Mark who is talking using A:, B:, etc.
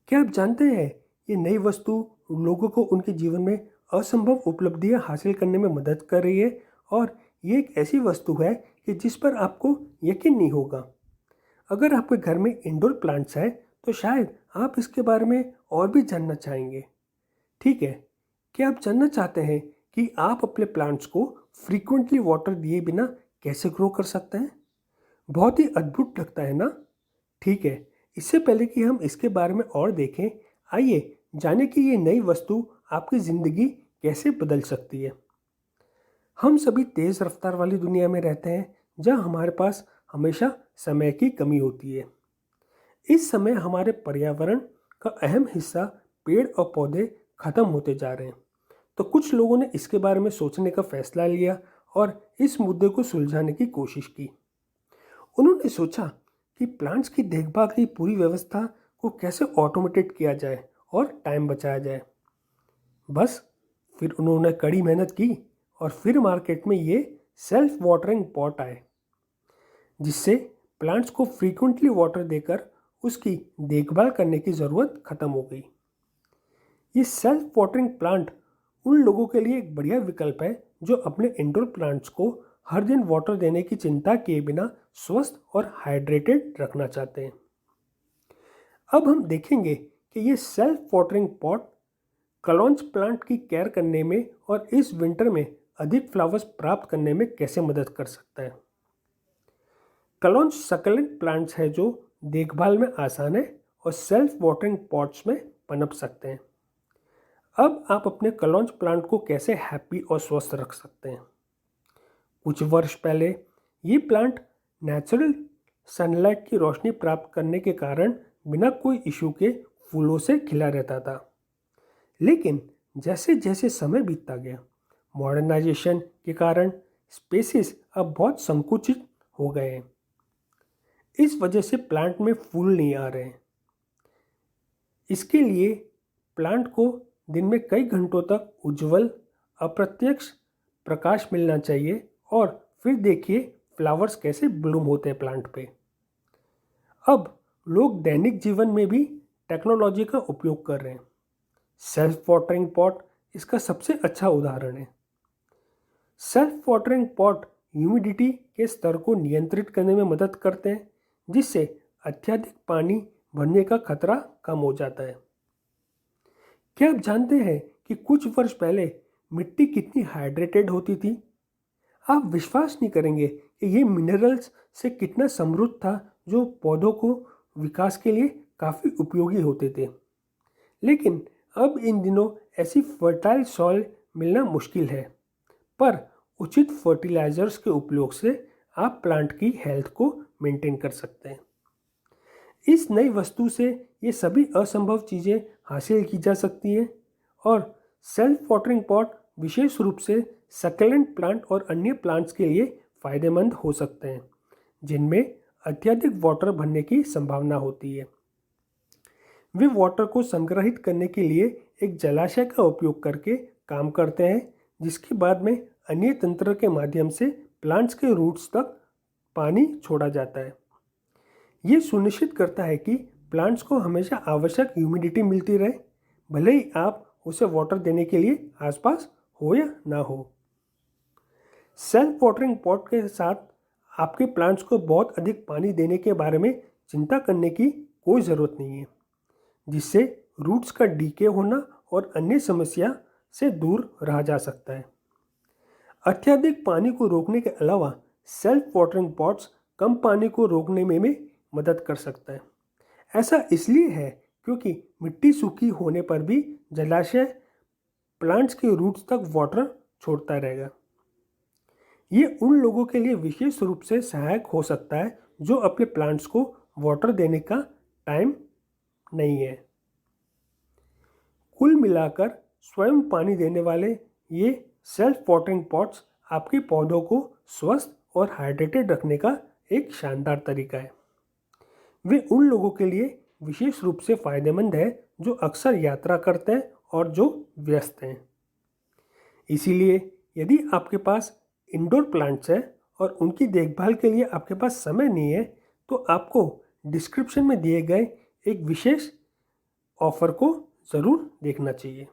A: क्या आप जानते हैं ये नई वस्तु लोगों को उनके जीवन में असंभव उपलब्धियां हासिल करने में मदद कर रही है और ये एक ऐसी वस्तु है कि जिस पर आपको यकीन नहीं होगा। अगर आपके घर में इंडोर प्लांट्स है तो शायद आप इसके बारे में और भी जानना चाहेंगे। ठीक है, क्या आप जानना चाहते हैं कि आप अपने प्लांट्स को फ्रीक्वेंटली वाटर दिए बिना कैसे ग्रो कर सकते हैं? बहुत ही अद्भुत लगता है ना? ठीक है, इससे पहले कि हम इसके बारे में और देखें, आइए जानें कि ये नई वस्तु आपकी ज़िंदगी कैसे बदल सकती है। हम सभी तेज़ रफ्तार वाली दुनिया में रहते हैं, जहाँ हमारे पास हमेशा समय की कमी होती है। इस समय हमारे पर्यावरण का अहम हिस्सा पेड़ और पौधे खत्म होते जा रहे हैं। तो कुछ लोगों ने इसके बारे में सोचने का फैसला लिया और इस मुद्दे को सुलझाने की कोशिश की। उन्होंने सोचा कि प्लांट्स की देखभाल की पूरी व्यवस्था को कैसे ऑटोमेटेड किया जाए और टाइम बचाया जाए। बस फिर उन्होंने कड़ी मेहनत की और फिर मार्केट में ये सेल्फ वाटरिंग पॉट आए, जिससे प्लांट्स को फ्रीक्वेंटली वाटर देकर उसकी देखभाल करने की ज़रूरत ख़त्म हो गई। ये सेल्फ वाटरिंग प्लांट उन लोगों के लिए एक बढ़िया विकल्प है जो अपने इंडोर प्लांट्स को हर दिन वाटर देने की चिंता किए बिना स्वस्थ और हाइड्रेटेड रखना चाहते हैं। अब हम देखेंगे कि ये सेल्फ वाटरिंग पॉट कलौंज प्लांट की केयर करने में और इस विंटर में अधिक फ्लावर्स प्राप्त करने में कैसे मदद कर सकता है। कलौंज सक्लेंट प्लांट्स है जो देखभाल में आसान है और सेल्फ वाटरिंग पॉट्स में पनप सकते हैं। अब आप अपने कलौंज प्लांट को कैसे हैप्पी और स्वस्थ रख सकते हैं। कुछ वर्ष पहले ये प्लांट नेचुरल सनलाइट की रोशनी प्राप्त करने के कारण बिना कोई इशू के फूलों से खिला रहता था। लेकिन जैसे जैसे समय बीतता गया, मॉडर्नाइजेशन के कारण स्पेसिस अब बहुत संकुचित हो गए हैं। इस वजह से प्लांट में फूल नहीं आ रहे हैं। इसके लिए प्लांट को दिन में कई घंटों तक उज्जवल अप्रत्यक्ष प्रकाश मिलना चाहिए और फिर देखिए फ्लावर्स कैसे ब्लूम होते हैं प्लांट पे। अब लोग दैनिक जीवन में भी टेक्नोलॉजी का उपयोग कर रहे हैं। सेल्फ वाटरिंग पॉट इसका सबसे अच्छा उदाहरण है। सेल्फ वाटरिंग पॉट ह्यूमिडिटी के स्तर को नियंत्रित करने में मदद करते हैं, जिससे अत्यधिक पानी भरने का खतरा कम हो जाता है। क्या आप जानते हैं कि कुछ वर्ष पहले मिट्टी कितनी हाइड्रेटेड होती थी? आप विश्वास नहीं करेंगे कि ये मिनरल्स से कितना समृद्ध था, जो पौधों को विकास के लिए काफ़ी उपयोगी होते थे। लेकिन अब इन दिनों ऐसी फर्टाइल सॉइल मिलना मुश्किल है, पर उचित फर्टिलाइजर्स के उपयोग से आप प्लांट की हेल्थ को मेंटेन कर सकते हैं। इस नई वस्तु से ये सभी असंभव चीज़ें हासिल की जा सकती हैं और सेल्फ वाटरिंग पॉट विशेष रूप से सक्लेंट प्लांट और अन्य प्लांट्स के लिए फ़ायदेमंद हो सकते हैं, जिनमें अत्यधिक वाटर भरने की संभावना होती है। वे वाटर को संग्रहित करने के लिए एक जलाशय का उपयोग करके काम करते हैं, जिसके बाद में अन्य तंत्र के माध्यम से प्लांट्स के रूट्स तक पानी छोड़ा जाता है। ये सुनिश्चित करता है कि प्लांट्स को हमेशा आवश्यक ह्यूमिडिटी मिलती रहे, भले ही आप उसे वाटर देने के लिए आसपास हो या ना हो। सेल्फ वाटरिंग पॉट के साथ आपके प्लांट्स को बहुत अधिक पानी देने के बारे में चिंता करने की कोई ज़रूरत नहीं है, जिससे रूट्स का डीके होना और अन्य समस्या से दूर रहा जा सकता है। अत्यधिक पानी को रोकने के अलावा सेल्फ वाटरिंग पॉट्स कम पानी को रोकने में भी मदद कर सकता है। ऐसा इसलिए है क्योंकि मिट्टी सूखी होने पर भी जलाशय प्लांट्स के रूट्स तक वाटर छोड़ता रहेगा। ये उन लोगों के लिए विशेष रूप से सहायक हो सकता है जो अपने प्लांट्स को वाटर देने का टाइम नहीं है। कुल मिलाकर स्वयं पानी देने वाले ये सेल्फ वाटरिंग पॉट्स आपके पौधों को स्वस्थ और हाइड्रेटेड रखने का एक शानदार तरीका है। वे उन लोगों के लिए विशेष रूप से फ़ायदेमंद है जो अक्सर यात्रा करते हैं और जो व्यस्त हैं। इसीलिए यदि आपके पास इंडोर प्लांट्स हैं और उनकी देखभाल के लिए आपके पास समय नहीं है, तो आपको डिस्क्रिप्शन में दिए गए एक विशेष ऑफ़र को ज़रूर देखना चाहिए।